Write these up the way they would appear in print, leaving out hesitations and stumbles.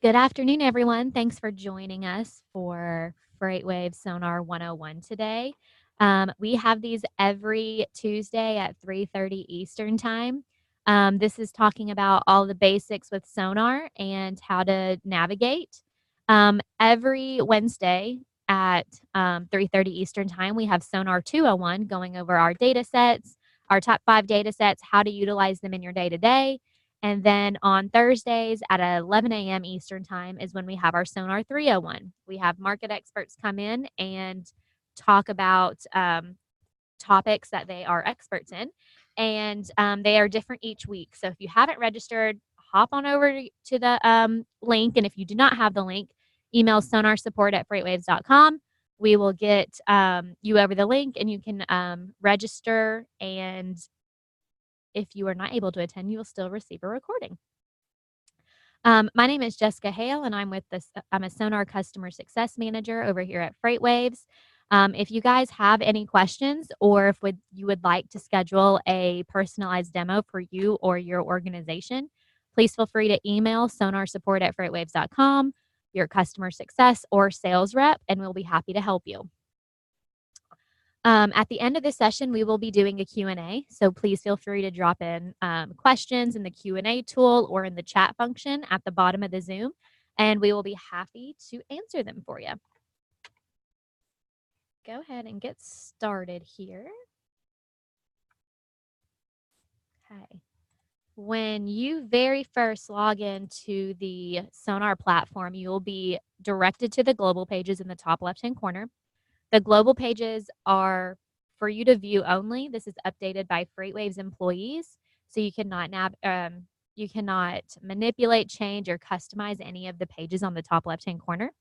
Good afternoon, everyone. Thanks for joining us for FreightWaves Sonar 101 today. We have these every Tuesday at 3:30 Eastern Time. This is talking about all the basics with Sonar and how to navigate. Every Wednesday at 3:30 Eastern Time, we have Sonar 201 going over our data sets, our top 5 data sets, how to utilize them in your day-to-day. And then on Thursdays at 11 a.m. Eastern Time is when we have our Sonar 301. We have market experts come in and talk about topics that they are experts in. And they are different each week. So if you haven't registered, hop on over to the link. And if you do not have the link, email sonarsupport@freightwaves.com. We will get you over the link and you can register, and if you are not able to attend, you will still receive a recording. My name is Jessica Hale, and I'm a Sonar Customer Success Manager over here at FreightWaves. If you guys have any questions, or if you would like to schedule a personalized demo for you or your organization, please feel free to email sonarsupport@freightwaves.com, your customer success or sales rep, and we'll be happy to help you. At the end of this session, we will be doing a Q&A, so please feel free to drop in questions in the Q&A tool or in the chat function at the bottom of the Zoom, and we will be happy to answer them for you. Go ahead and get started here. Okay. When you very first log into the Sonar platform, you will be directed to the global pages in the top left-hand corner. The global pages are for you to view only. This is updated by FreightWaves employees, so you cannot manipulate, change, or customize any of the pages on the top left-hand corner.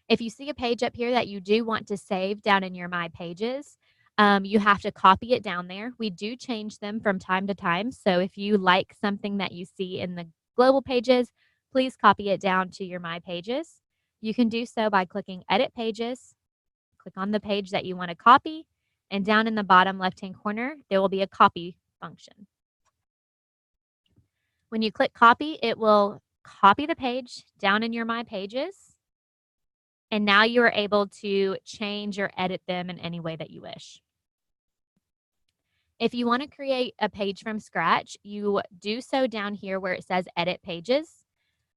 If you see a page up here that you do want to save down in your My Pages, you have to copy it down there. We do change them from time to time, so if you like something that you see in the global pages, please copy it down to your My Pages. You can do so by clicking Edit Pages. Click on the page that you want to copy, and down in the bottom left-hand corner, there will be a copy function. When you click copy, it will copy the page down in your My Pages, and now you are able to change or edit them in any way that you wish. If you want to create a page from scratch, you do so down here where it says Edit Pages.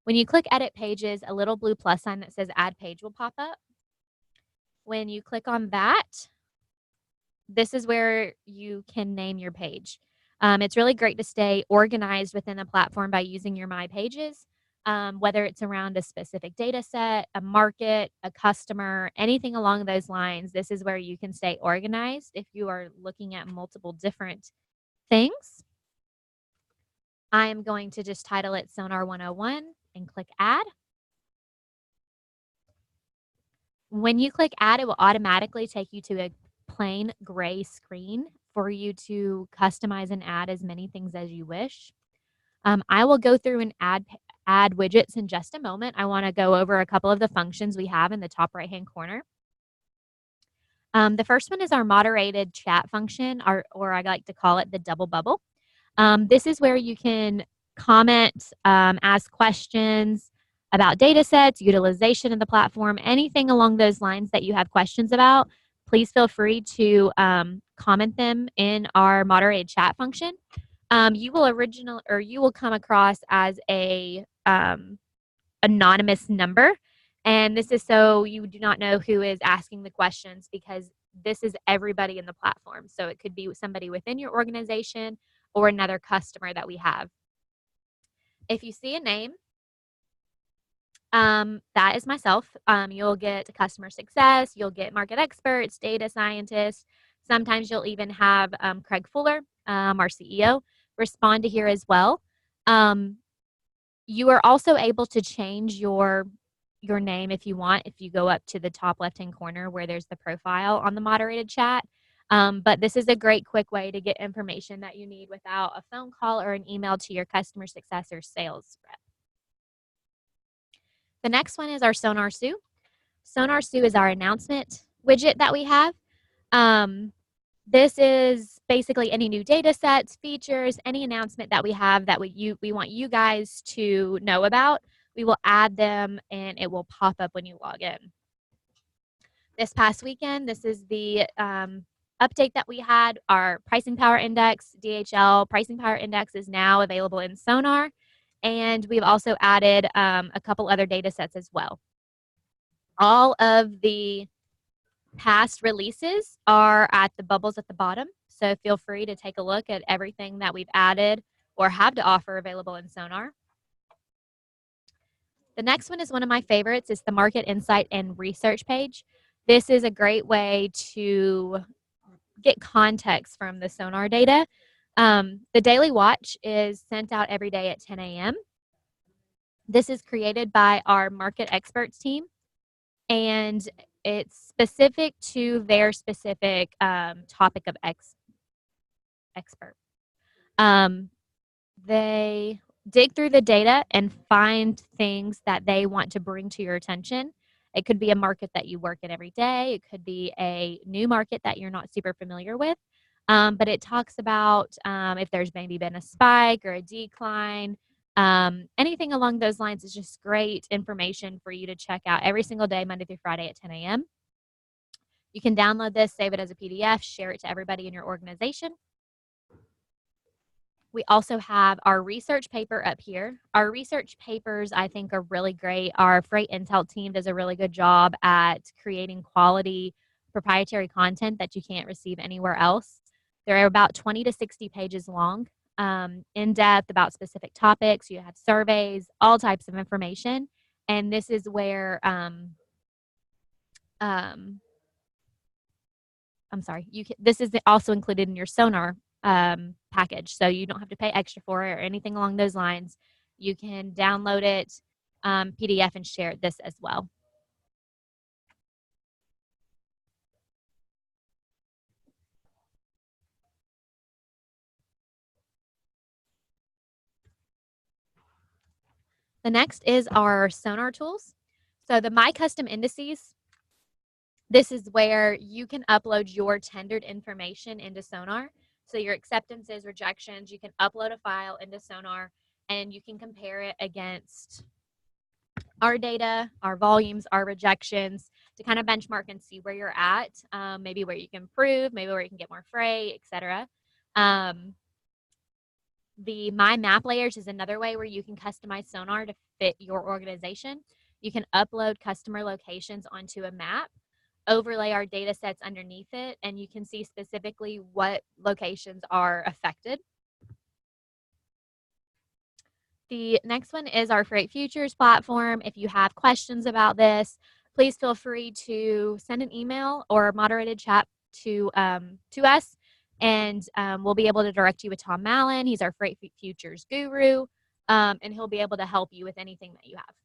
When you click Edit Pages, a little blue plus sign that says Add Page will pop up. When you click on that, this is where you can name your page. It's really great to stay organized within the platform by using your My Pages, whether it's around a specific data set, a market, a customer, anything along those lines. This is where you can stay organized if you are looking at multiple different things. I'm going to just title it Sonar 101 and click Add. When you click Add, it will automatically take you to a plain gray screen for you to customize and add as many things as you wish. I will go through and add widgets in just a moment. I want to go over a couple of the functions we have in the top right-hand corner. The first one is our moderated chat function, or I like to call it the double bubble. This is where you can comment, ask questions about data sets, utilization of the platform, anything along those lines that you have questions about. Please feel free to comment them in our moderated chat function. You will come across as a anonymous number, and this is so you do not know who is asking the questions, because this is everybody in the platform. So it could be somebody within your organization or another customer that we have. If you see a name, that is myself. You'll get customer success, you'll get market experts, data scientists. Sometimes you'll even have Craig Fuller, our CEO, respond to here as well. You are also able to change your name if you want, if you go up to the top left-hand corner where there's the profile on the moderated chat. But this is a great quick way to get information that you need without a phone call or an email to your customer success or sales rep. The next one is our Sonar Sue. Sonar Sue is our announcement widget that we have. This is basically any new data sets, features, any announcement that we have that we want you guys to know about. we will add them and it will pop up when you log in. This past weekend, this is the update that we had. Our pricing power index, DHL pricing power index, is now available in SONAR. And we've also added a couple other data sets as well. All of the past releases are at the bubbles at the bottom. So feel free to take a look at everything that we've added or have to offer available in SONAR. The next one is one of my favorites. It's the Market Insight and Research page. This is a great way to get context from the SONAR data. The Daily Watch is sent out every day at 10 a.m. This is created by our market experts team, and it's specific to their specific topic of expert. They dig through the data and find things that they want to bring to your attention. It could be a market that you work in every day. It could be a new market that you're not super familiar with. But it talks about if there's maybe been a spike or a decline. Anything along those lines is just great information for you to check out every single day, Monday through Friday at 10 a.m. You can download this, save it as a PDF, share it to everybody in your organization. We also have our research paper up here. Our research papers, I think, are really great. Our Freight Intel team does a really good job at creating quality proprietary content that you can't receive anywhere else. They're about 20 to 60 pages long, in depth about specific topics. You have surveys, all types of information. And this is where, this is also included in your SONAR package, so you don't have to pay extra for it or anything along those lines. You can download it, PDF, and share this as well. The next is our SONAR tools. So the My Custom Indices, this is where you can upload your tendered information into SONAR. So your acceptances, rejections, you can upload a file into SONAR and you can compare it against our data, our volumes, our rejections to kind of benchmark and see where you're at, maybe where you can improve, maybe where you can get more freight, etc. The My Map Layers is another way where you can customize SONAR to fit your organization. You can upload customer locations onto a map, overlay our data sets underneath it, and you can see specifically what locations are affected. The next one is our Freight Futures platform. If you have questions about this, please feel free to send an email or a moderated chat to us, and we'll be able to direct you with Tom Mallon. He's our Freight Futures guru, and he'll be able to help you with anything that you have.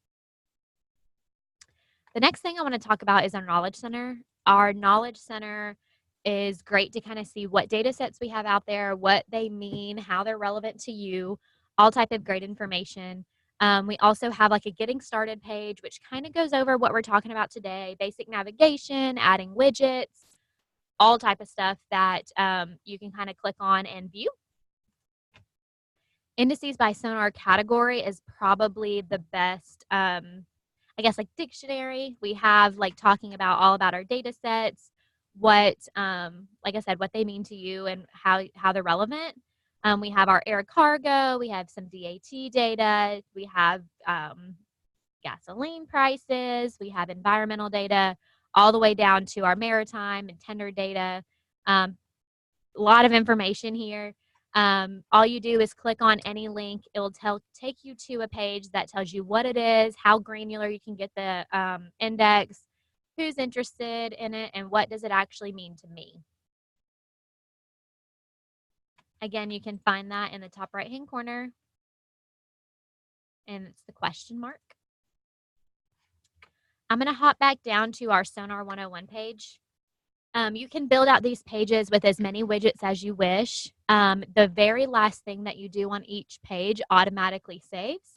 The next thing I want to talk about is our Knowledge Center. Our Knowledge Center is great to kind of see what data sets we have out there, what they mean, how they're relevant to you, all type of great information. We also have like a getting started page, which kind of goes over what we're talking about today, basic navigation, adding widgets, all type of stuff that you can kind of click on and view. Indices by SONAR category is probably the best, I guess, like dictionary. We have like talking about all about our data sets, what, like I said, what they mean to you and how they're relevant. We have our air cargo, we have some DAT data, we have gasoline prices, we have environmental data, all the way down to our maritime and tender data. A lot of information here. All you do is click on any link. It will take you to a page that tells you what it is, how granular you can get the index, who's interested in it, and what does it actually mean to me. Again, you can find that in the top right-hand corner, and it's the question mark. I'm going to hop back down to our SONAR 101 page. You can build out these pages with as many widgets as you wish. The very last thing that you do on each page automatically saves.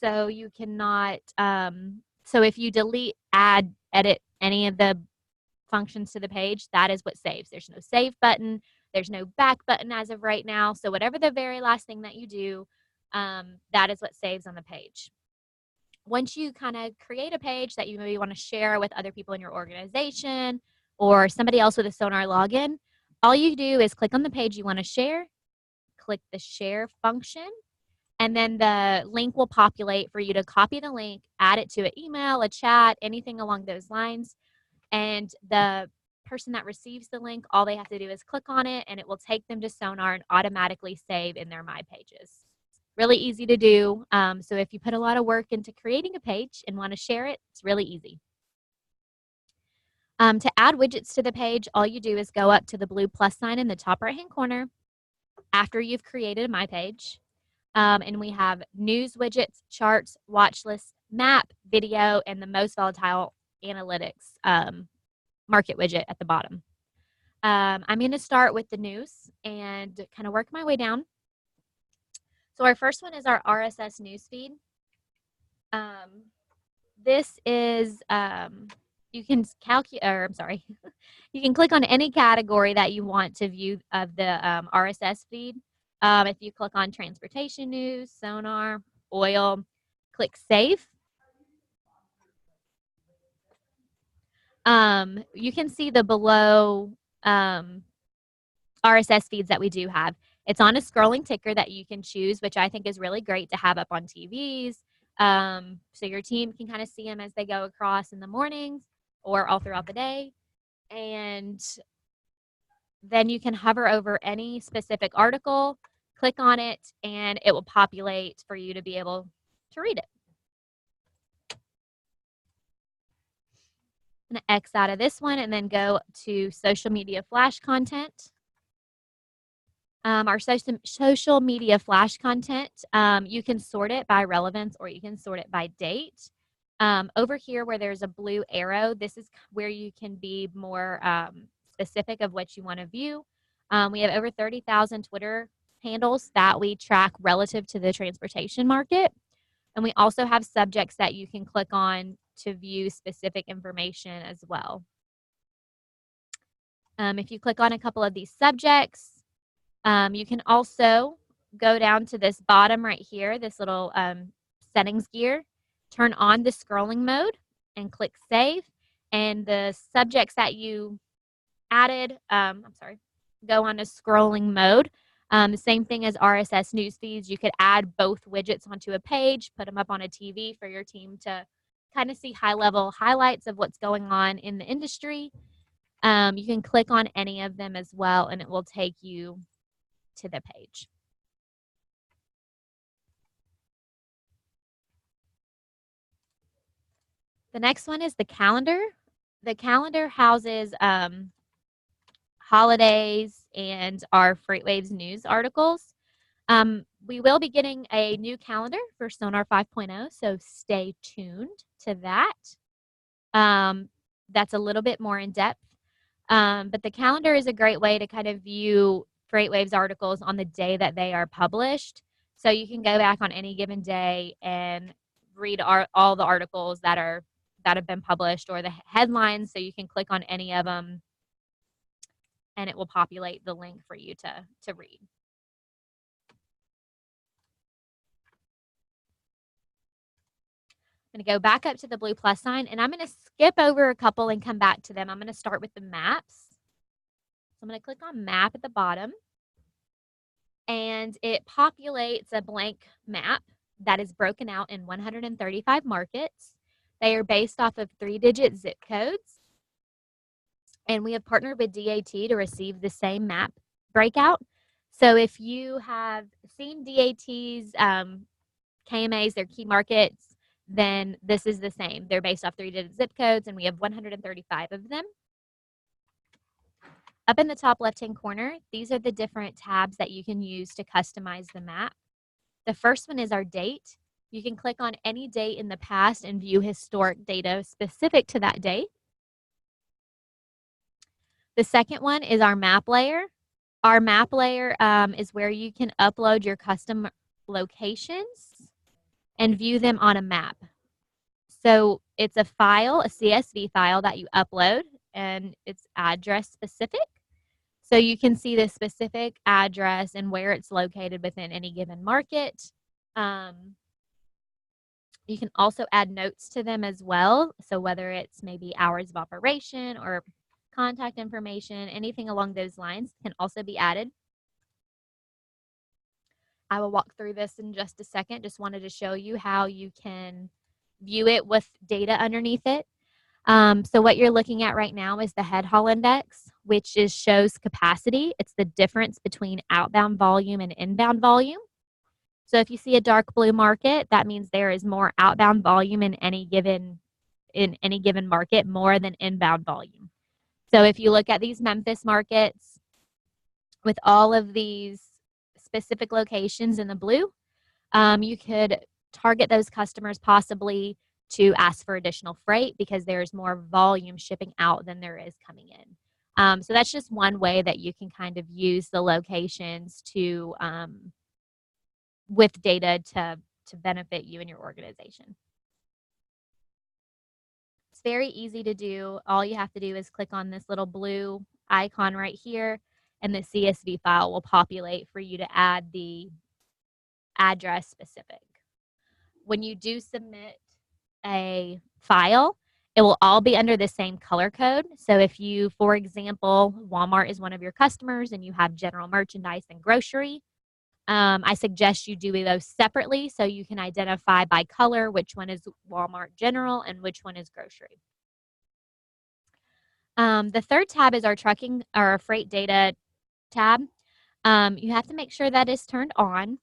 So you cannot, so if you delete, add, edit any of the functions to the page, that is what saves. There's no save button. There's no back button as of right now. So whatever the very last thing that you do, that is what saves on the page. once you kind of create a page that you maybe want to share with other people in your organization or somebody else with a Sonar login, all you do is click on the page you want to share, click the share function, and then the link will populate for you to copy the link, add it to an email, a chat, anything along those lines. And the person that receives the link, all they have to do is click on it and it will take them to Sonar and automatically save in their My Pages. Really easy to do. So if you put a lot of work into creating a page and want to share it, it's really easy. To add widgets to the page, all you do is go up to the blue plus sign in the top right-hand corner after you've created a My Page. And we have news widgets, charts, watch lists, map, video, and the most volatile analytics market widget at the bottom. I'm going to start with the news and kind of work my way down. So our first one is our Rss News Feed. This is you can you can click on any category that you want to view of the RSS feed. If you click on transportation news, Sonar, oil, click save. You can see the below RSS feeds that we do have. It's on a scrolling ticker that you can choose, which I think is really great to have up on TVs. So your team can kind of see them as they go across in the mornings or all throughout the day. And then you can hover over any specific article, click on it, and it will populate for you to be able to read it. I'm going to X out of this one and then go to social media flash content. Our social media flash content, you can sort it by relevance or you can sort it by date. Over here where there's a blue arrow, this is where you can be more specific of what you want to view. We have over 30,000 Twitter handles that we track relative to the transportation market. And we also have subjects that you can click on to view specific information as well. If you click on a couple of these subjects, you can also go down to this bottom right here, this little settings gear, turn on the scrolling mode and click save. And the subjects that you added, go on to scrolling mode. The same thing as RSS news feeds. You could add both widgets onto a page, put them up on a TV for your team to kind of see high-level highlights of what's going on in the industry. You can click on any of them as well, and it will take you to the page. The next one is the calendar. The calendar houses holidays and our FreightWaves news articles. We will be getting a new calendar for Sonar 5.0, so stay tuned to that. That's a little bit more in depth. But the calendar is a great way to kind of view FreightWaves articles on the day that they are published. So you can go back on any given day and read all the articles that have been published or the headlines. So you can click on any of them and it will populate the link for you to read. I'm going to go back up to the blue plus sign and I'm going to skip over a couple and come back to them. I'm going to start with the maps. So I'm going to click on map at the bottom and it populates a blank map that is broken out in 135 markets. They are based off of 3-digit zip codes. And we have partnered with DAT to receive the same map breakout. So if you have seen DAT's KMAs, their key markets, then this is the same. They're based off 3-digit zip codes, and we have 135 of them. Up in the top left-hand corner, these are the different tabs that you can use to customize the map. The first one is our date. You can click on any date in the past and view historic data specific to that date. The second one is our map layer. Our map layer is where you can upload your custom locations and view them on a map. So it's a file, a CSV file that you upload, and it's address specific. So you can see the specific address and where it's located within any given market. You can also add notes to them as well. So whether it's maybe hours of operation or contact information, anything along those lines can also be added. I will walk through this in just a second. Just wanted to show you how you can view it with data underneath it. So what you're looking at right now is the head haul index, which shows capacity. It's the difference between outbound volume and inbound volume. So if you see a dark blue market, that means there is more outbound volume in any given market, more than inbound volume. So if you look at these Memphis markets with all of these specific locations in the blue, you could target those customers possibly to ask for additional freight because there's more volume shipping out than there is coming in. So that's just one way that you can kind of use the locations to with data to benefit you and your organization. It's very easy to do. All you have to do is click on this little blue icon right here, and the CSV file will populate for you to add the address specific. When you do submit a file, it will all be under the same color code. So if you, for example, Walmart is one of your customers and you have general merchandise and grocery, I suggest you do those separately so you can identify by color which one is Walmart general and which one is grocery. The third tab is our trucking or freight data tab. You have to make sure that is turned on.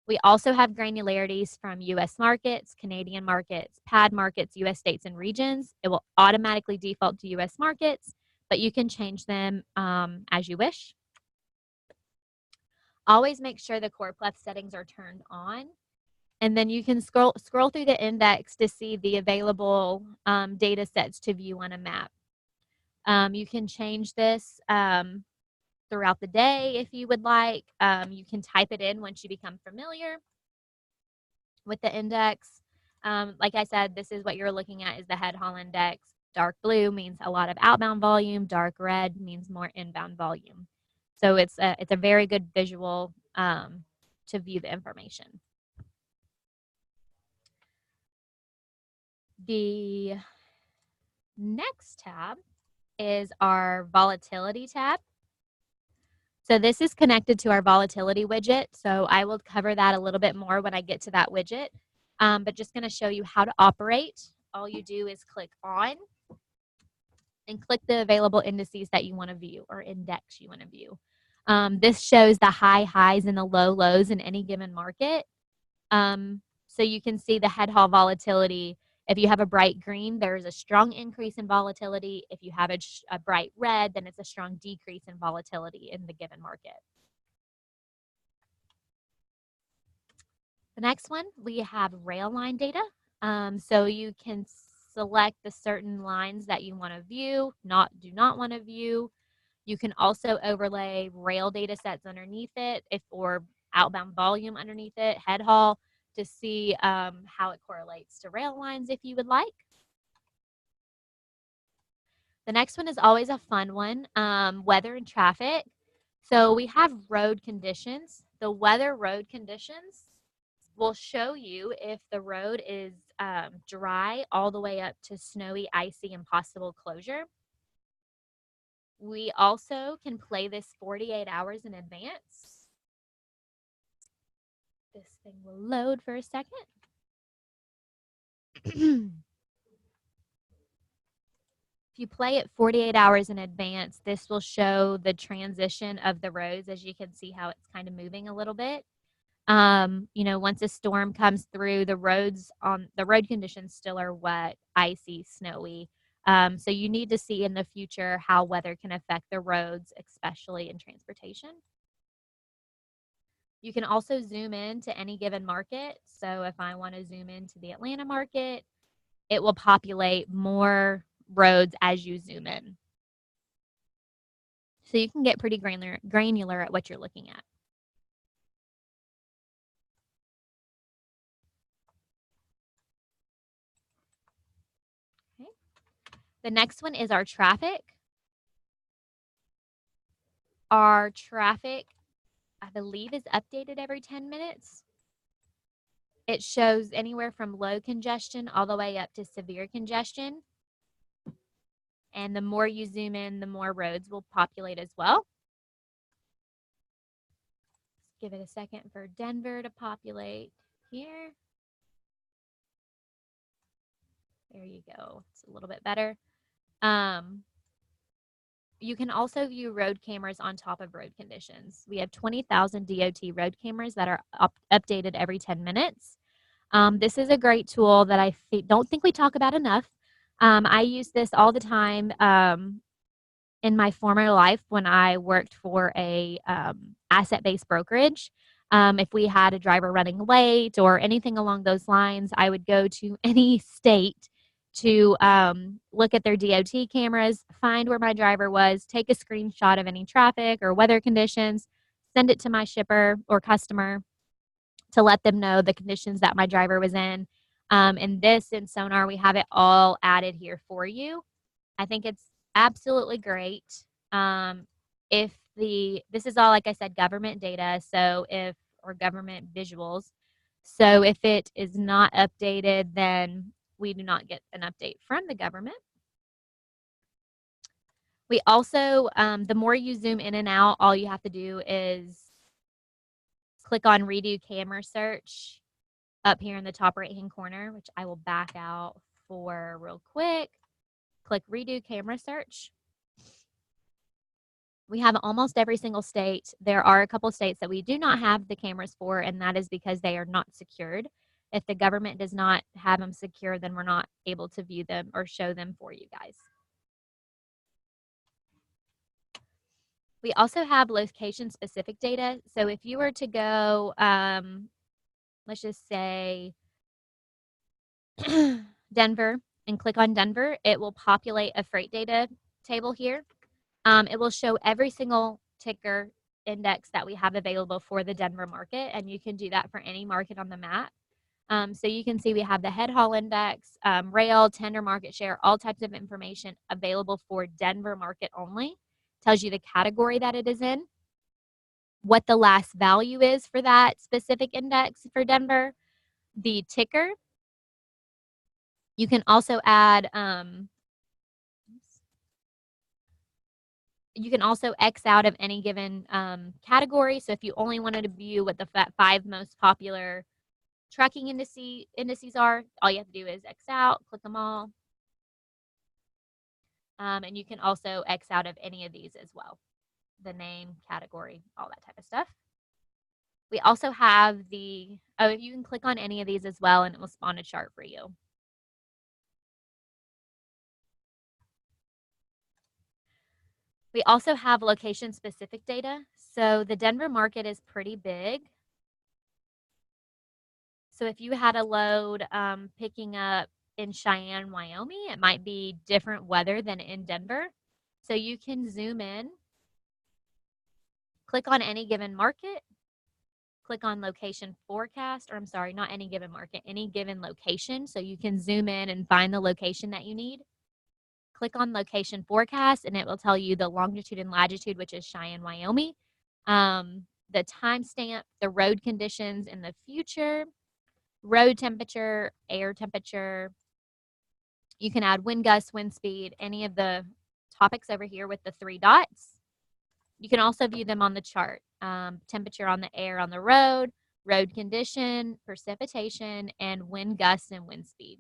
We also have granularities from US markets, Canadian markets, PAD markets, US states, and regions. It will automatically default to US markets, but you can change them as you wish. Always make sure the core plus settings are turned on. And then you can scroll through the index to see the available data sets to view on a map. You can change this throughout the day if you would like. You can type it in once you become familiar with the index. Like I said, this is what you're looking at is the head haul index. Dark blue means a lot of outbound volume. Dark red means more inbound volume. So it's a very good visual to view the information. The next tab is our Volatility tab. So this is connected to our Volatility widget. So I will cover that a little bit more when I get to that widget. But just going to show you how to operate. All you do is click on and click the available indices that you want to view or index you want to view. This shows the high highs and the low lows in any given market. So you can see the head haul volatility. If you have a bright green, there is a strong increase in volatility. If you have a bright red, then it's a strong decrease in volatility in the given market. The next one, we have rail line data. So you can select the certain lines that you want to view, do not want to view. You can also overlay rail data sets underneath it or outbound volume underneath it, head haul, to see how it correlates to rail lines if you would like. The next one is always a fun one, weather and traffic. So we have road conditions. The weather road conditions will show you if the road is dry all the way up to snowy, icy, and possible closure. We also can play this 48 hours in advance. This thing will load for a second. If you play it 48 hours in advance, this will show the transition of the roads. As you can see how it's kind of moving a little bit. Once a storm comes through, the road conditions still are wet, icy, snowy. So you need to see in the future how weather can affect the roads, especially in transportation. You can also zoom in to any given market. So if I want to zoom into the Atlanta market, it will populate more roads as you zoom in. So you can get pretty granular at what you're looking at. Okay. The next one is our traffic. Our traffic, I believe, is updated every 10 minutes. It shows anywhere from low congestion all the way up to severe congestion. And the more you zoom in, the more roads will populate as well. Let's give it a second for Denver to populate here. There you go. It's a little bit better. You can also view road cameras on top of road conditions. We have 20,000 DOT road cameras that are updated every 10 minutes. This is a great tool that I don't think we talk about enough. I use this all the time in my former life when I worked for a asset-based brokerage. If we had a driver running late or anything along those lines, I would go to any state to look at their DOT cameras, find where my driver was, take a screenshot of any traffic or weather conditions, send it to my shipper or customer to let them know the conditions that my driver was in. And this in Sonar, we have it all added here for you. I think it's absolutely great. This is all, like I said, government data, or government visuals. So if it is not updated, then we do not get an update from the government. We also, the more you zoom in and out, all you have to do is click on redo camera search up here in the top right hand corner, which I will back out for real quick. Click redo camera search. We have almost every single state. There are a couple states that we do not have the cameras for, and that is because they are not secured. If the government does not have them secure, then we're not able to view them or show them for you guys. We also have location-specific data. So if you were to go, let's just say Denver, and click on Denver, it will populate a freight data table here. It will show every single ticker index that we have available for the Denver market, and you can do that for any market on the map. So you can see we have the head haul index, rail, tender market share, all types of information available for Denver market only. Tells you the category that it is in, what the last value is for that specific index for Denver, the ticker. You can also add you can also X out of any given category. So if you only wanted to view what the 5 most popular trucking indices are, all you have to do is X out, click them all. And you can also X out of any of these as well. The name, category, all that type of stuff. We also have you can click on any of these as well and it will spawn a chart for you. We also have location-specific data. So the Denver market is pretty big. So if you had a load picking up in Cheyenne, Wyoming, it might be different weather than in Denver. So you can zoom in, click on any given market, click on location forecast, or I'm sorry, not any given market, any given location. So you can zoom in and find the location that you need. Click on location forecast and it will tell you the longitude and latitude, which is Cheyenne, Wyoming, the timestamp, the road conditions in the future, road temperature, air temperature. You can add wind gust, wind speed, any of the topics over here with the 3 dots. You can also view them on the chart. Temperature on the air on the road condition, precipitation, and wind gusts and wind speed.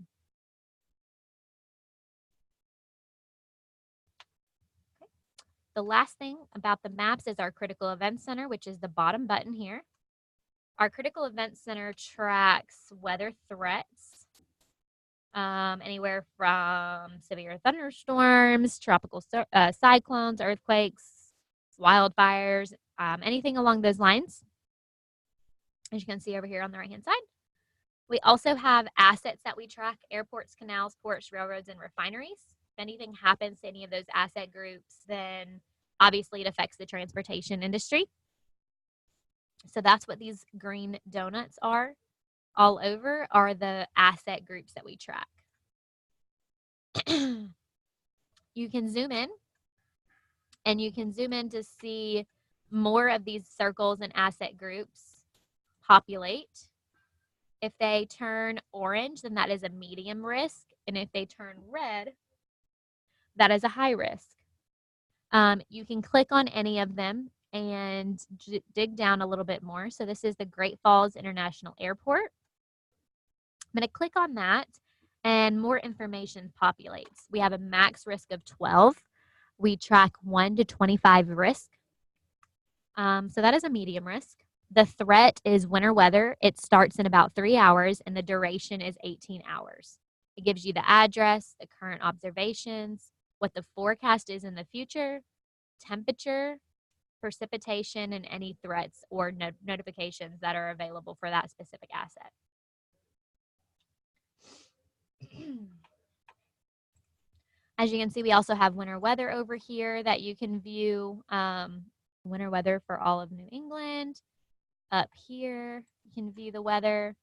Okay. The last thing about the maps is our Critical Events Center, which is the bottom button here. Our Critical Events Center tracks weather threats, anywhere from severe thunderstorms, tropical cyclones, earthquakes, wildfires, anything along those lines, as you can see over here on the right-hand side. We also have assets that we track: airports, canals, ports, railroads, and refineries. If anything happens to any of those asset groups, then obviously it affects the transportation industry. So that's what these green donuts are all over, are the asset groups that we track. You can zoom in, and you can zoom in to see more of these circles and asset groups populate. If they turn orange, then that is a medium risk. And if they turn red, that is a high risk. You can click on any of them and dig down a little bit more. So this is the Great Falls International Airport. I'm going to click on that and more information populates. We have a max risk of 12. We track 1 to 25 risk. So that is a medium risk. The threat is winter weather. It starts in about 3 hours and the duration is 18 hours. It gives you the address, the current observations, what the forecast is in the future, temperature, precipitation, and any threats or notifications that are available for that specific asset. As you can see, we also have winter weather over here that you can view. Winter weather for all of New England. Up here, you can view the weather.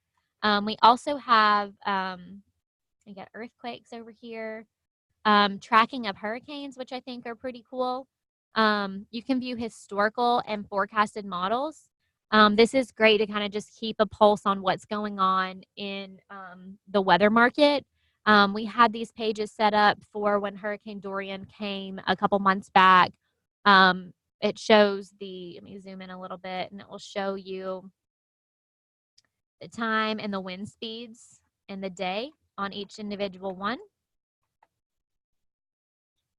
We also have, we got earthquakes over here. Tracking of hurricanes, which I think are pretty cool. You can view historical and forecasted models. This is great to kind of just keep a pulse on what's going on in the weather market. We had these pages set up for when Hurricane Dorian came a couple months back. It shows let me zoom in a little bit, and it will show you the time and the wind speeds and the day on each individual one.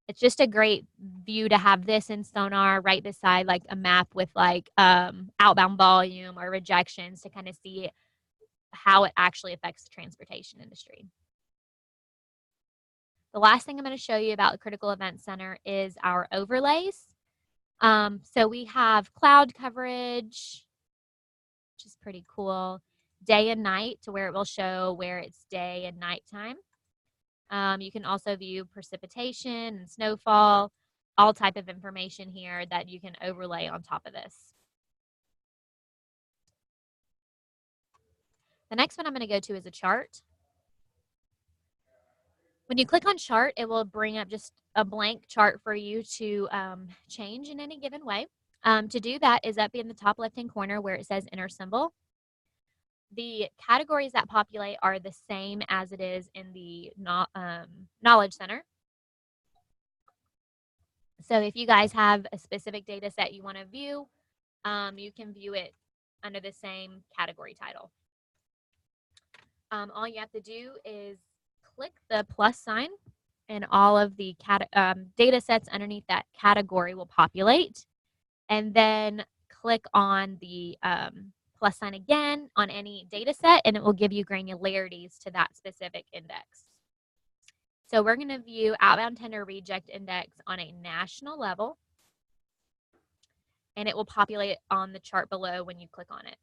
It's just a great view to have this in Sonar right beside like a map with like outbound volume or rejections to kind of see how it actually affects the transportation industry. The last thing I'm going to show you about the Critical Event Center is our overlays. So we have cloud coverage, which is pretty cool. Day and night, to where it will show where it's day and nighttime. You can also view precipitation and snowfall, all type of information here that you can overlay on top of this. The next one I'm going to go to is a chart. When you click on chart, it will bring up just a blank chart for you to change in any given way. To do that is up in the top left-hand corner where it says enter symbol. The categories that populate are the same as it is in the Knowledge Center. So if you guys have a specific data set you want to view, you can view it under the same category title. All you have to do is click the plus sign and all of the data sets underneath that category will populate. And then click on the plus sign again on any data set, and it will give you granularities to that specific index. So we're going to view outbound tender reject index on a national level, and it will populate on the chart below when you click on it.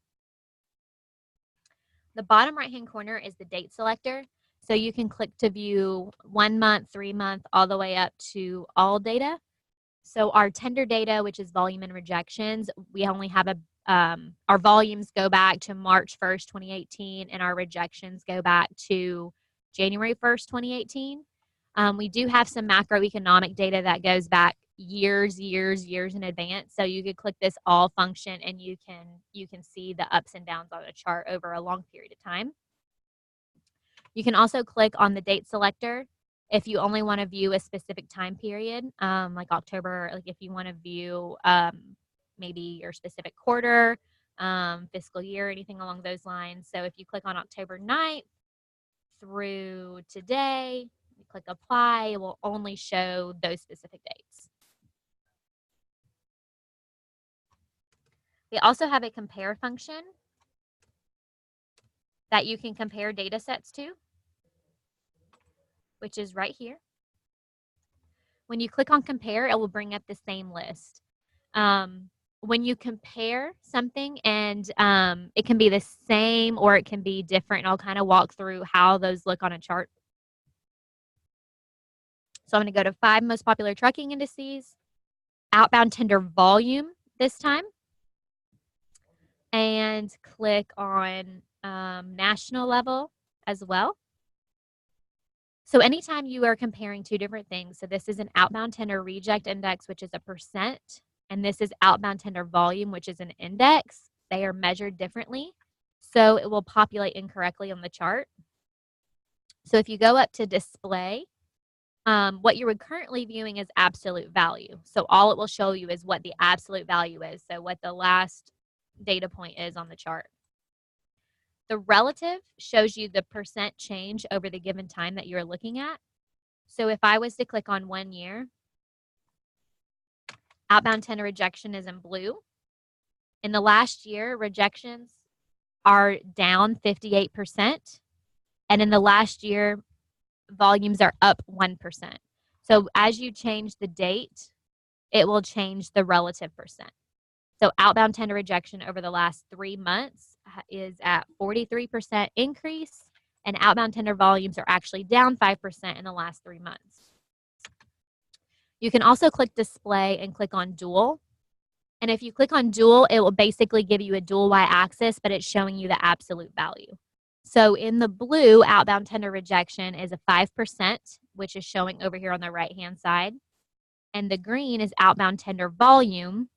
The bottom right-hand corner is the date selector. So you can click to view 1 month, 3 month, all the way up to all data. So our tender data, which is volume and rejections, we only have our volumes go back to March 1st, 2018, and our rejections go back to January 1st, 2018. We do have some macroeconomic data that goes back years in advance. So you could click this all function and you can see the ups and downs on a chart over a long period of time. You can also click on the date selector if you only want to view a specific time period, like October, like if you want to view maybe your specific quarter, fiscal year, anything along those lines. So if you click on October 9th through today, you click apply, it will only show those specific dates. We also have a compare function that you can compare data sets to, which is right here. When you click on compare, it will bring up the same list. When you compare something and it can be the same or it can be different, and I'll kind of walk through how those look on a chart. So I'm going to go to 5 most popular trucking indices, outbound tender volume this time, and click on national level as well. So anytime you are comparing two different things, so this is an outbound tender reject index, which is a %, and this is outbound tender volume, which is an index. They are measured differently. So it will populate incorrectly on the chart. So if you go up to display, what you're currently viewing is absolute value. So all it will show you is what the absolute value is. So what the last data point is on the chart. The relative shows you the percent change over the given time that you're looking at. So if I was to click on 1 year, outbound tender rejection is in blue. In the last year, rejections are down 58%. And in the last year, volumes are up 1%. So as you change the date, it will change the relative percent. So outbound tender rejection over the last 3 months is at 43% increase, and outbound tender volumes are actually down 5% in the last 3 months. You can also click display and click on dual. And if you click on dual, it will basically give you a dual y-axis, but it's showing you the absolute value. So in the blue, outbound tender rejection is a 5%, which is showing over here on the right-hand side. And the green is outbound tender volume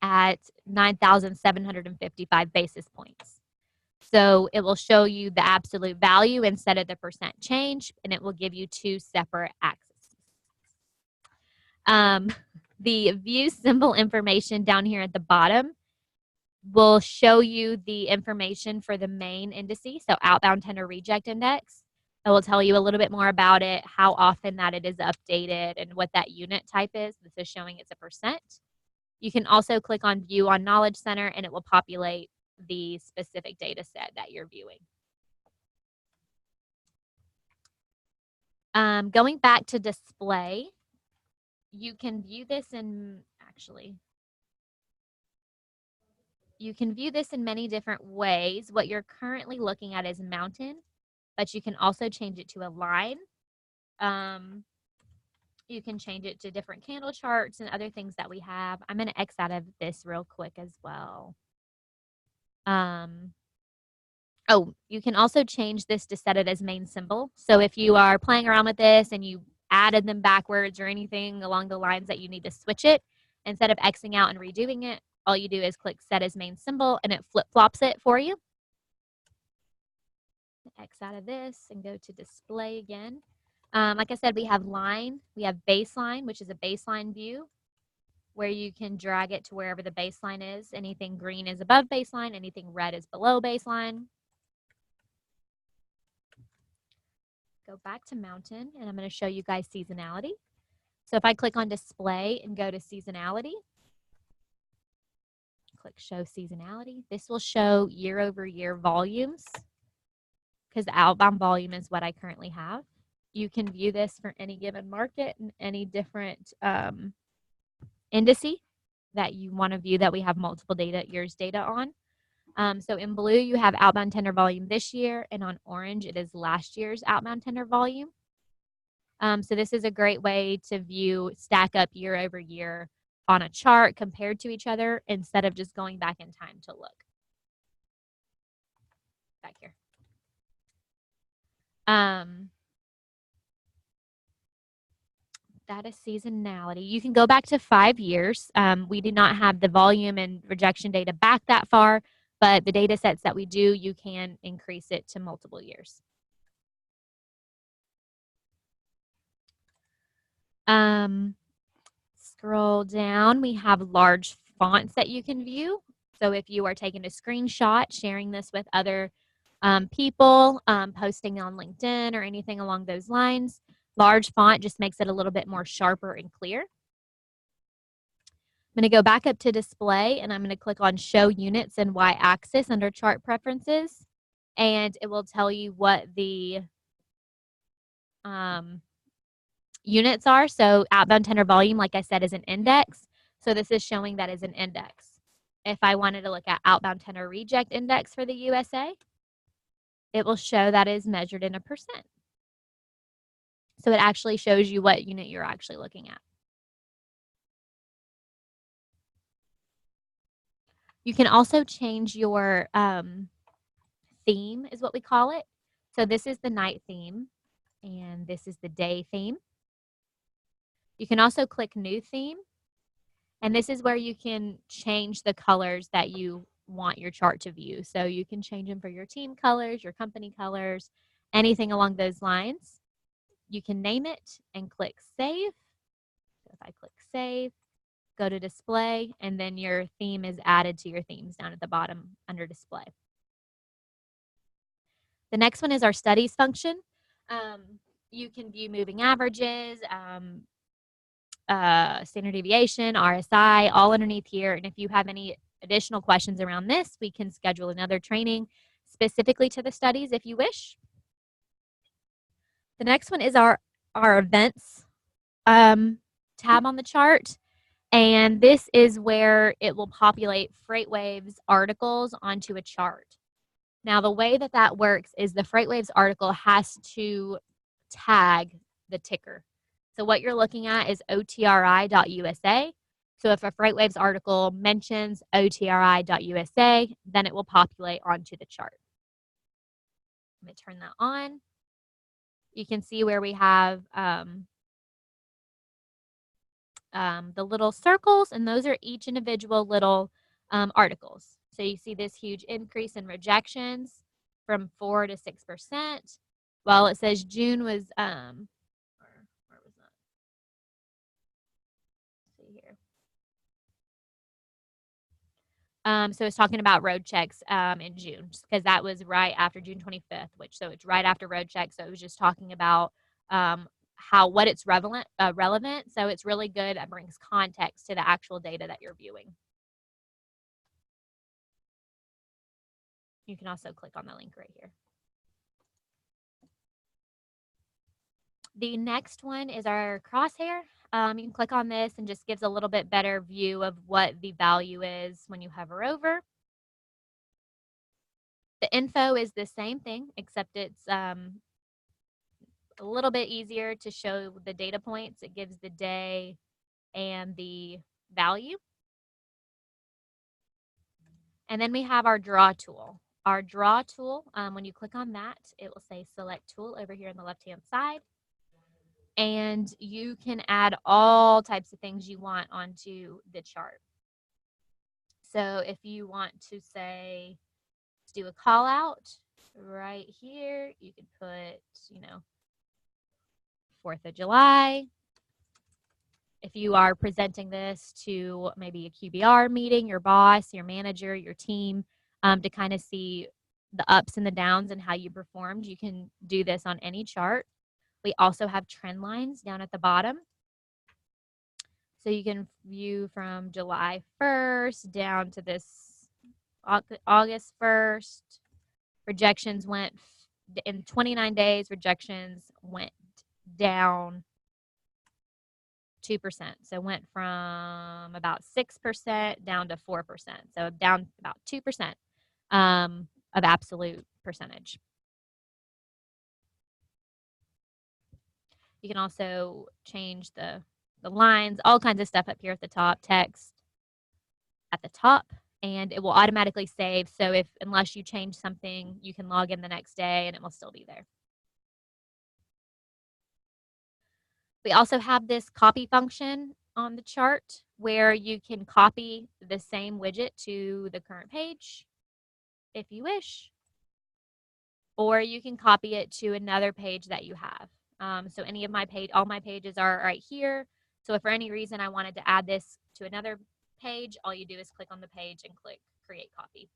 at 9,755 basis points. So it will show you the absolute value instead of the percent change, and it will give you 2 separate axes. The view symbol information down here at the bottom will show you the information for the main indices, so outbound tender reject index. It will tell you a little bit more about it, how often that it is updated, and what that unit type is. This is showing it's a percent. You can also click on View on Knowledge Center, and it will populate the specific data set that you're viewing. Going back to display, you can view this in, you can view this in many different ways. What you're currently looking at is mountain, but you can also change it to a line. You can change it to different candle charts and other things that we have. I'm going to X out of this real quick as well. Oh, you can also change this to set it as main symbol. So if you are playing around with this and you added them backwards or anything along the lines that you need to switch it, instead of Xing out and redoing it, all you do is click set as main symbol and it flip-flops it for you. X out of this and go to display again. Like I said, we have line, we have baseline, which is a baseline view where you can drag it to wherever the baseline is. Anything green is above baseline, anything red is below baseline. Go back to mountain, and I'm going to show you guys seasonality. So if I click on display and go to seasonality, click show seasonality, this will show year-over-year volumes because the outbound volume is what I currently have. You can view this for any given market and any different indice that you want to view that we have multiple years data on. So in blue, you have outbound tender volume this year, and on orange, it is last year's outbound tender volume. So this is a great way to view, stack up year over year on a chart compared to each other instead of just going back in time to look. Back here. That is seasonality. You can go back to 5 years. We do not have the volume and rejection data back that far, but the data sets that we do, you can increase it to multiple years. Scroll down, we have large fonts that you can view. So if you are taking a screenshot, sharing this with other people, posting on LinkedIn or anything along those lines, large font just makes it a little bit more sharper and clear. I'm going to go back up to display, and I'm going to click on show units and y-axis under chart preferences, and it will tell you what the units are. So outbound tender volume, like I said, is an index. So this is showing that is an index. If I wanted to look at outbound tender reject index for the USA, it will show that is measured in a percent. So it actually shows you what unit you're actually looking at. You can also change your theme, is what we call it. So this is the night theme, and this is the day theme. You can also click new theme, And this is where you can change the colors that you want your chart to view. So you can change them for your team colors, your company colors, anything along those lines. You can name it and click save. So if I click save, go to display, and then your theme is added to your themes down at the bottom under display. The next one is our studies function. You can view moving averages, standard deviation, RSI, all underneath here. And if you have any additional questions around this, we can schedule another training specifically to the studies if you wish. The next one is our events tab on the chart. And this is where it will populate FreightWaves articles onto a chart. Now, the way that that works is the FreightWaves article has to tag the ticker. So what you're looking at is otri.usa. So if a FreightWaves article mentions otri.usa, then it will populate onto the chart. Let me turn that on. You can see where we have the little circles, and those are each individual little articles. So you see this huge increase in rejections from 4 to 6%. Well, it says June was, where was that? Let's see here. So it's talking about road checks in June, because that was right after June 25th, so it's right after road checks. So it was just talking about what it's relevant. So it's really good. It brings context to the actual data that you're viewing. You can also click on the link right here. The next one is our crosshair. You can click on this and just gives a little bit better view of what the value is when you hover over. The info is the same thing, except it's a little bit easier to show the data points. It gives the day and the value. And then we have our draw tool. Our draw tool, when you click on that, it will say select tool over here on the left-hand side. And you can add all types of things you want onto the chart. So if you want to say, let's do a call out right here, you could put, 4th of July. If you are presenting this to maybe a QBR meeting, your boss, your manager, your team, to kind of see the ups and the downs and how you performed, you can do this on any chart. We also have trend lines down at the bottom. So you can view from July 1st down to this August 1st. Rejections went, in 29 days, rejections went down 2%. So it went from about 6% down to 4%. So down about 2% of absolute percentage. You can also change the lines, all kinds of stuff up here at the top, text at the top, and it will automatically save. So unless you change something, you can log in the next day and it will still be there. We also have this copy function on the chart where you can copy the same widget to the current page if you wish, or you can copy it to another page that you have. So all my pages are right here. So if for any reason I wanted to add this to another page, all you do is click on the page and click create copy.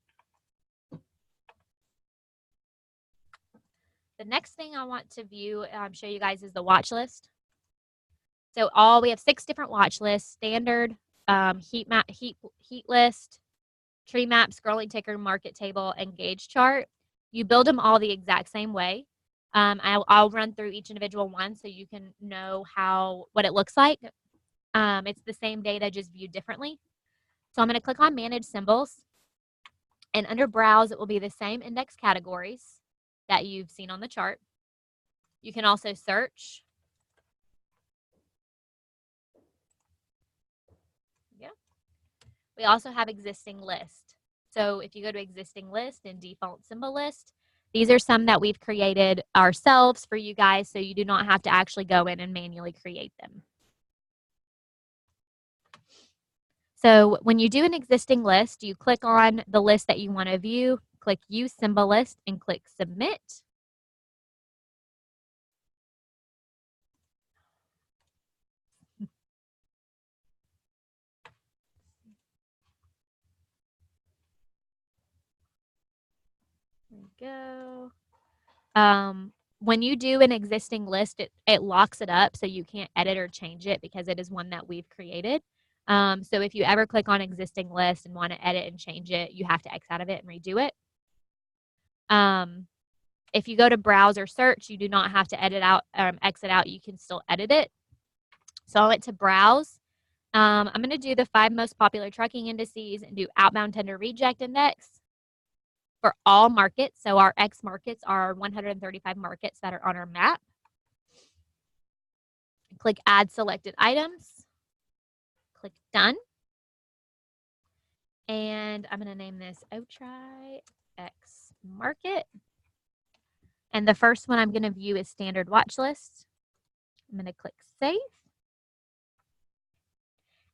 The next thing I want to show you guys is the watch list. So we have 6 different watch lists: standard, heat list, tree map, scrolling ticker, market table, and gauge chart. You build them all the exact same way. I'll run through each individual one so you can know what it looks like. It's the same data, just viewed differently. So I'm going to click on Manage Symbols. And under Browse, it will be the same index categories that you've seen on the chart. You can also search. Yeah. We also have existing list. So if you go to existing list and default symbol list, these are some that we've created ourselves for you guys, so you do not have to actually go in and manually create them. So when you do an existing list, you click on the list that you want to view, click Use Symbol List, and click Submit. There we go. When you do an existing list, it locks it up so you can't edit or change it because it is one that we've created. So if you ever click on existing list and want to edit and change it, you have to X out of it and redo it. If you go to browse or search, you do not have to exit out. You can still edit it. So I went to browse. I'm going to do the 5 most popular trucking indices and do outbound tender reject index for all markets. So our X markets are 135 markets that are on our map. Click add selected items. Click done. And I'm going to name this Otri X market. And the first one I'm going to view is standard watch list. I'm going to click save.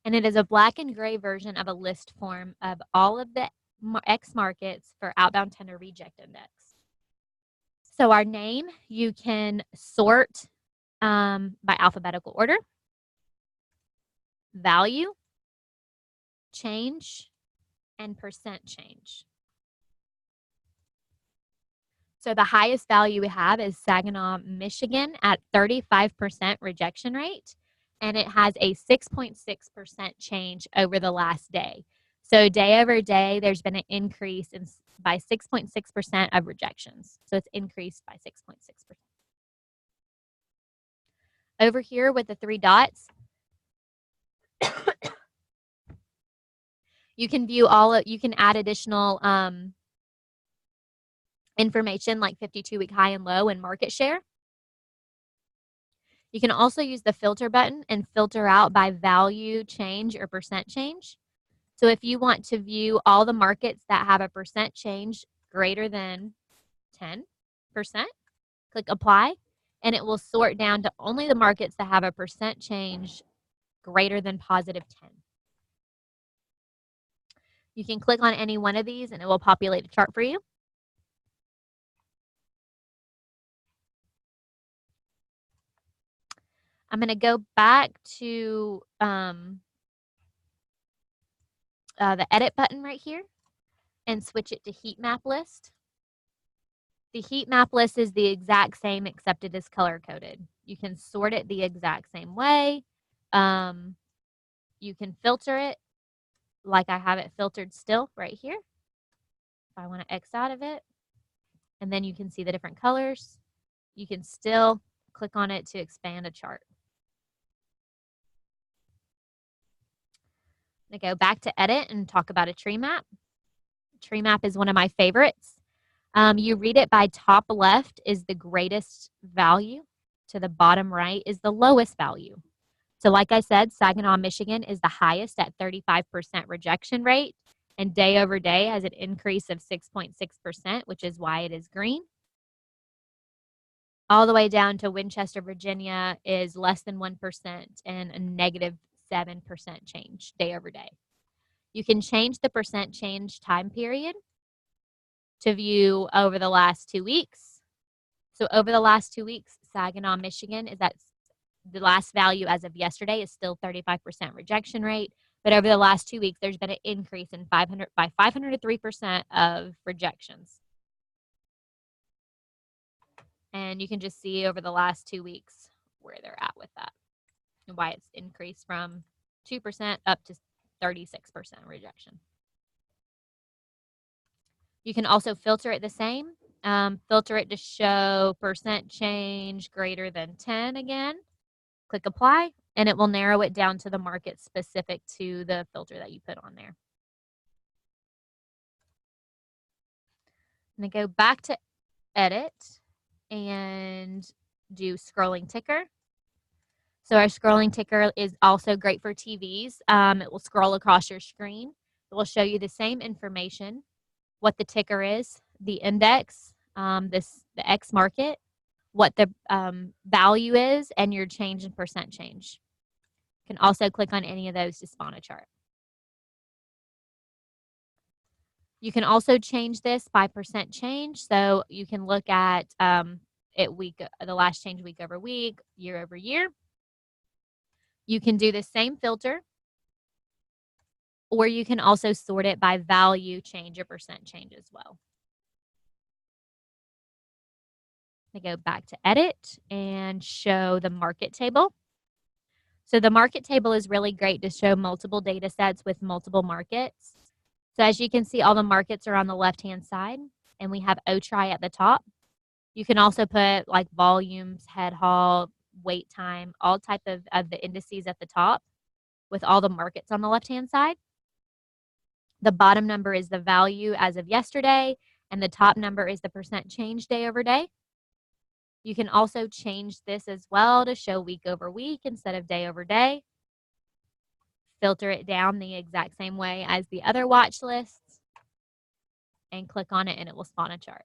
And it is a black and gray version of a list form of all of the X markets for outbound tender reject index. So our name, you can sort by alphabetical order, value, change, and percent change. So the highest value we have is Saginaw, Michigan at 35% rejection rate, and it has a 6.6% change over the last day. So day over day, there's been an increase by 6.6% of rejections. So it's increased by 6.6%. Over here with the 3 dots, you can view you can add additional information like 52-week high and low and market share. You can also use the filter button and filter out by value change or percent change. So if you want to view all the markets that have a percent change greater than 10%, click apply, and it will sort down to only the markets that have a percent change greater than positive 10. You can click on any one of these and it will populate a chart for you. I'm going to go back to the edit button right here and switch it to heat map list. The heat map list is the exact same except it is color coded. You can sort it the exact same way. You can filter it like I have it filtered still right here. If I want to X out of it, and then you can see the different colors. You can still click on it to expand a chart. I'm going to go back to edit and talk about a tree map. Tree map is one of my favorites. You read it by top left is the greatest value. To the bottom right is the lowest value. So like I said, Saginaw, Michigan is the highest at 35% rejection rate. And day over day has an increase of 6.6%, which is why it is green. All the way down to Winchester, Virginia is less than 1% and a negative 7% change day over day. You can change the percent change time period to view over the last 2 weeks. So over the last 2 weeks, Saginaw, Michigan is at the last value as of yesterday is still 35% rejection rate. But over the last 2 weeks, there's been an increase in 503% of rejections. And you can just see over the last 2 weeks where they're at with that and why it's increased from 2% up to 36% rejection. You can also filter it the same. Filter it to show percent change greater than 10 again. Click apply, and it will narrow it down to the market specific to the filter that you put on there. I'm going to go back to edit and do scrolling ticker. So our scrolling ticker is also great for TVs. It will scroll across your screen. It will show you the same information, what the ticker is, the index, the X market, what the value is, and your change in percent change. You can also click on any of those to spawn a chart. You can also change this by percent change. So you can look at the last change week over week, year over year. You can do the same filter, or you can also sort it by value change or percent change as well. I go back to edit and show the market table. So the market table is really great to show multiple data sets with multiple markets. So as you can see, all the markets are on the left-hand side, and we have OTRI at the top. You can also put like volumes, head haul, wait time, all type of the indices at the top with all the markets on the left-hand side. The bottom number is the value as of yesterday, and the top number is the percent change day over day. You can also change this as well to show week over week instead of day over day. Filter it down the exact same way as the other watch lists and click on it and it will spawn a chart.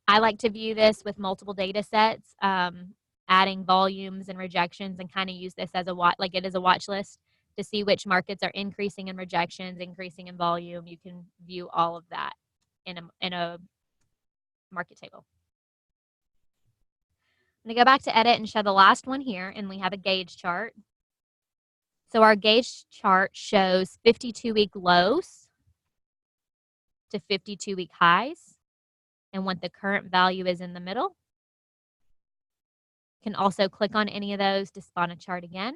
I like to view this with multiple data sets, adding volumes and rejections, and kind of use this as a watch list to see which markets are increasing in rejections, increasing in volume. You can view all of that in a market table. I'm going to go back to edit and show the last one here, and we have a gauge chart. So our gauge chart shows 52-week lows to 52-week highs and what the current value is in the middle. You can also click on any of those to spawn a chart again.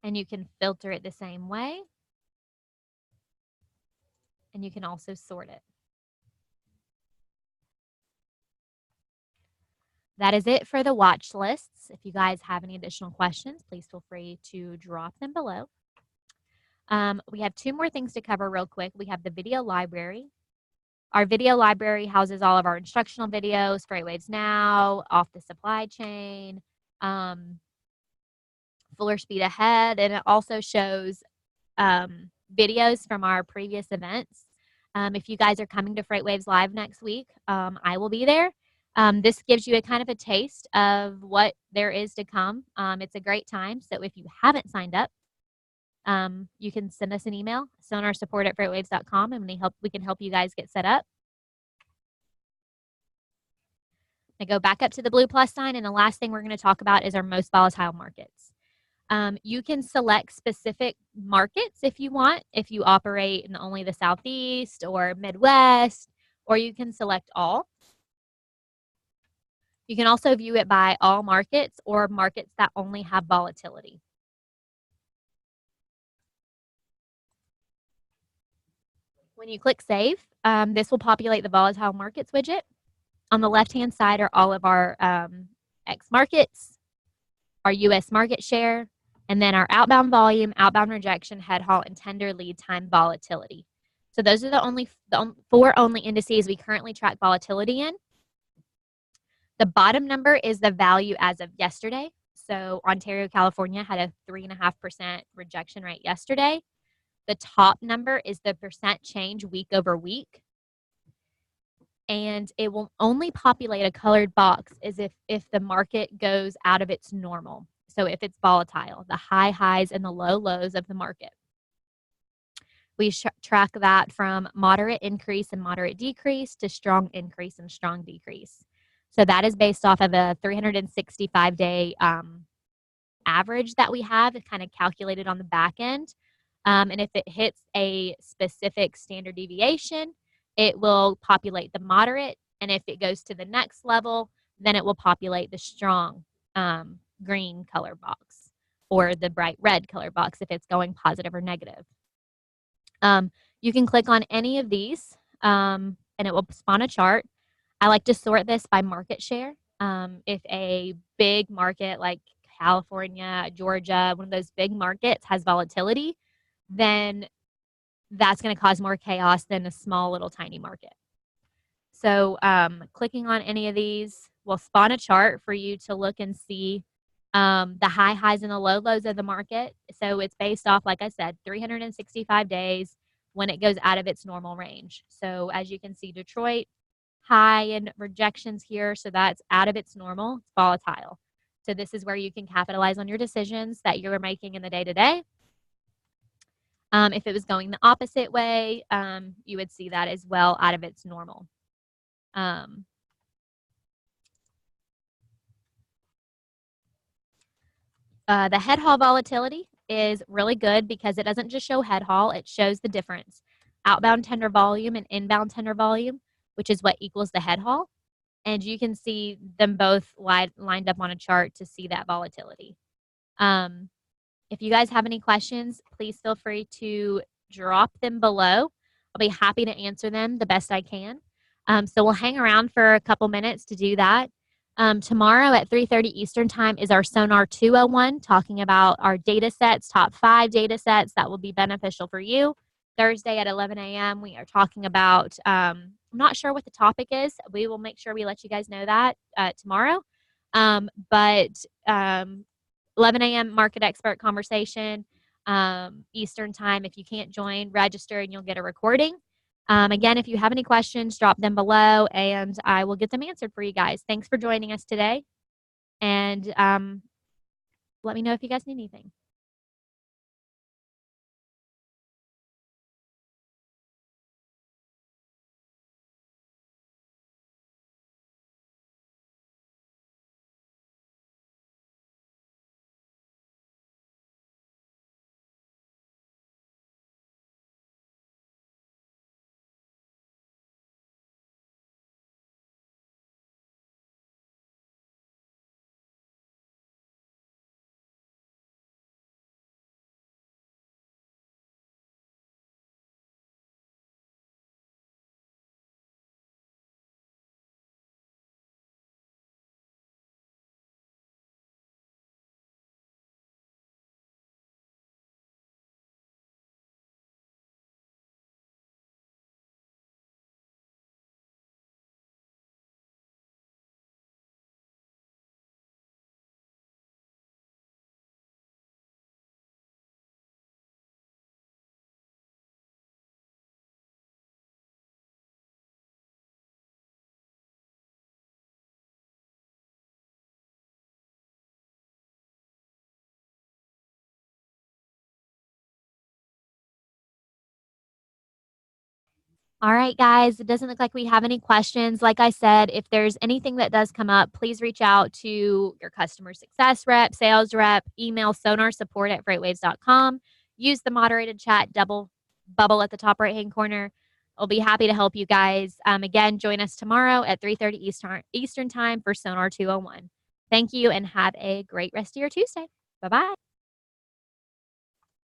And you can filter it the same way. And you can also sort it. That is it for the watch lists. If you guys have any additional questions, please feel free to drop them below. We have two more things to cover real quick. We have the video library. Our video library houses all of our instructional videos, FreightWaves Now, Off the Supply Chain, Fuller Speed Ahead, and it also shows videos from our previous events. If you guys are coming to FreightWaves Live next week, I will be there. This gives you a kind of a taste of what there is to come. It's a great time. So if you haven't signed up, you can send us an email, sonarsupport@freightwaves.com, and we can help you guys get set up. I go back up to the blue plus sign, and the last thing we're going to talk about is our most volatile markets. You can select specific markets if you want, if you operate in only the Southeast or Midwest, or you can select all. You can also view it by all markets or markets that only have volatility. When you click Save, this will populate the Volatile Markets widget. On the left-hand side are all of our X markets, our U.S. market share, and then our outbound volume, outbound rejection, head haul, and tender lead time volatility. So those are the four only indices we currently track volatility in. The bottom number is the value as of yesterday. So Ontario, California had a 3.5% rejection rate yesterday. The top number is the percent change week over week. And it will only populate a colored box as if the market goes out of its normal. So if it's volatile, the high highs and the low lows of the market. We track that from moderate increase and moderate decrease to strong increase and strong decrease. So that is based off of a 365-day average that we have. It's kind of calculated on the back end. And if it hits a specific standard deviation, it will populate the moderate. And if it goes to the next level, then it will populate the strong green color box or the bright red color box if it's going positive or negative. You can click on any of these and it will spawn a chart. I like to sort this by market share. If a big market like California, Georgia, one of those big markets has volatility, then that's going to cause more chaos than a small little tiny market. So clicking on any of these will spawn a chart for you to look and see the high highs and the low lows of the market. So it's based off, like I said, 365 days when it goes out of its normal range. So as you can see, Detroit, high in rejections here. So that's out of its normal. It's volatile. So this is where you can capitalize on your decisions that you're making in the day-to-day. If it was going the opposite way, you would see that as well out of its normal. The head haul volatility is really good because it doesn't just show head haul, it shows the difference. Outbound tender volume and inbound tender volume, which is what equals the head haul. And you can see them both lined up on a chart to see that volatility. If you guys have any questions, please feel free to drop them below. I'll be happy to answer them the best I can. So we'll hang around for a couple minutes to do that. Tomorrow at 3:30 Eastern Time is our SONAR 201, talking about our data sets, top 5 data sets that will be beneficial for you. Thursday at 11 a.m., we are talking about, I'm not sure what the topic is. We will make sure we let you guys know that tomorrow. But 11 a.m. market expert conversation Eastern Time. If you can't join, register and you'll get a recording. Again, if you have any questions, drop them below and I will get them answered for you guys. Thanks for joining us today. And let me know if you guys need anything. All right, guys, it doesn't look like we have any questions. Like I said, if there's anything that does come up, please reach out to your customer success rep, sales rep, email sonarsupport@freightwaves.com. Use the moderated chat double bubble at the top right-hand corner. I'll be happy to help you guys. Again, join us tomorrow at 3:30 Eastern Time for SONAR 201. Thank you and have a great rest of your Tuesday. Bye-bye.